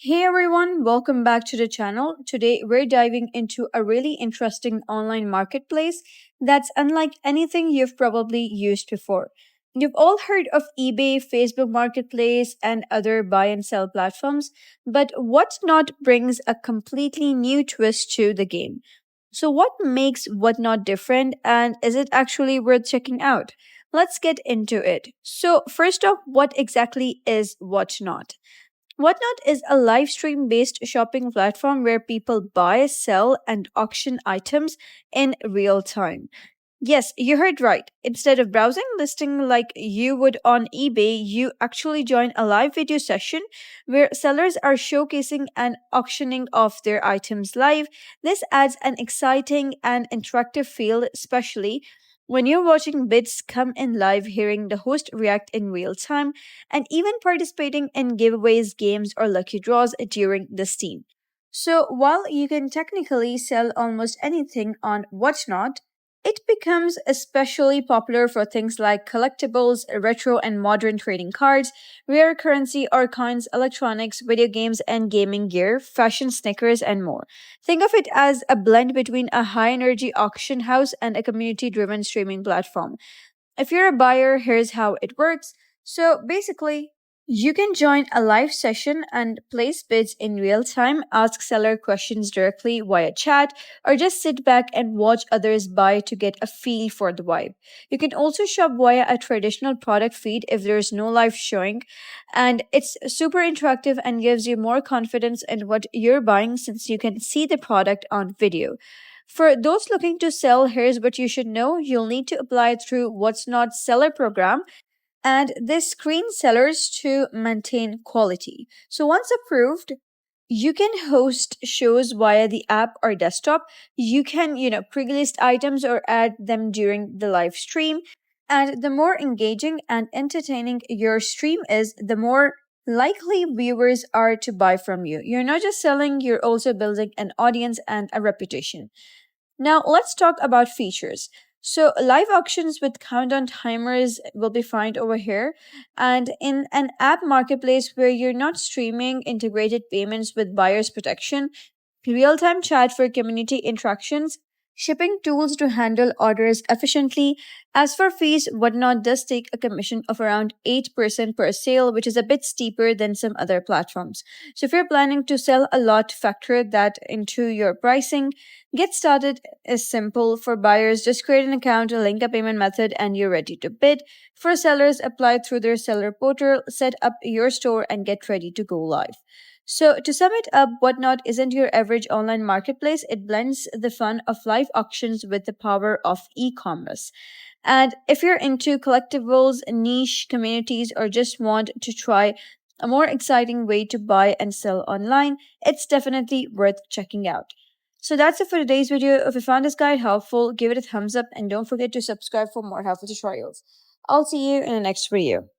Hey everyone, welcome back to the channel. Today we're diving into a really interesting online marketplace that's unlike anything you've probably used before. You've all heard of eBay, Facebook Marketplace, and other buy and sell platforms, but Whatnot brings a completely new twist to the game. So, what makes Whatnot different, and is it actually worth checking out? Let's get into it. So, first off, what exactly is Whatnot? Whatnot is a live stream based shopping platform where people buy, sell, and auction items in real time. Yes, you heard right. Instead of browsing listing like you would on eBay, you actually join a live video session where sellers are showcasing and auctioning off their items live. This adds an exciting and interactive feel, especially when you're watching bids come in live, hearing the host react in real time, and even participating in giveaways, games, or lucky draws during the stream. So while you can technically sell almost anything on Whatnot, it becomes especially popular for things like collectibles, retro and modern trading cards, rare currency or coins, electronics, video games and gaming gear, fashion sneakers, and more. Think of it as a blend between a high energy auction house and a community driven streaming platform. If you're a buyer, here's how it works. So basically, you can join a live session and place bids in real time, ask seller questions directly via chat, or just sit back and watch others buy to get a feel for the vibe. You can also shop via a traditional product feed if there's no live showing, and it's super interactive and gives you more confidence in what you're buying since you can see the product on video. For those looking to sell, here's what you should know. You'll need to apply through What's Not Seller program, and this screens sellers to maintain quality. So once approved, you can host shows via the app or desktop. You can, pre-list items or add them during the live stream. And the more engaging and entertaining your stream is, the more likely viewers are to buy from you. You're not just selling, you're also building an audience and a reputation. Now, let's talk about features. So, live auctions with countdown timers will be found over here. And in an app marketplace where you're not streaming integrated payments with buyer's protection, real time chat for community interactions, shipping tools to handle orders efficiently. As for fees, Whatnot does take a commission of around 8% per sale, which is a bit steeper than some other platforms. So, if you're planning to sell a lot, factor that into your pricing. Get started is simple. For buyers, just create an account, link a payment method, and you're ready to bid. For sellers, apply through their seller portal, set up your store, and get ready to go live. So, to sum it up, Whatnot isn't your average online marketplace. It blends the fun of live auctions with the power of e commerce. And if you're into collectibles, niche communities, or just want to try a more exciting way to buy and sell online, it's definitely worth checking out. So that's it for today's video. If you found this guide helpful, give it a thumbs up and don't forget to subscribe for more helpful tutorials. I'll see you in the next video.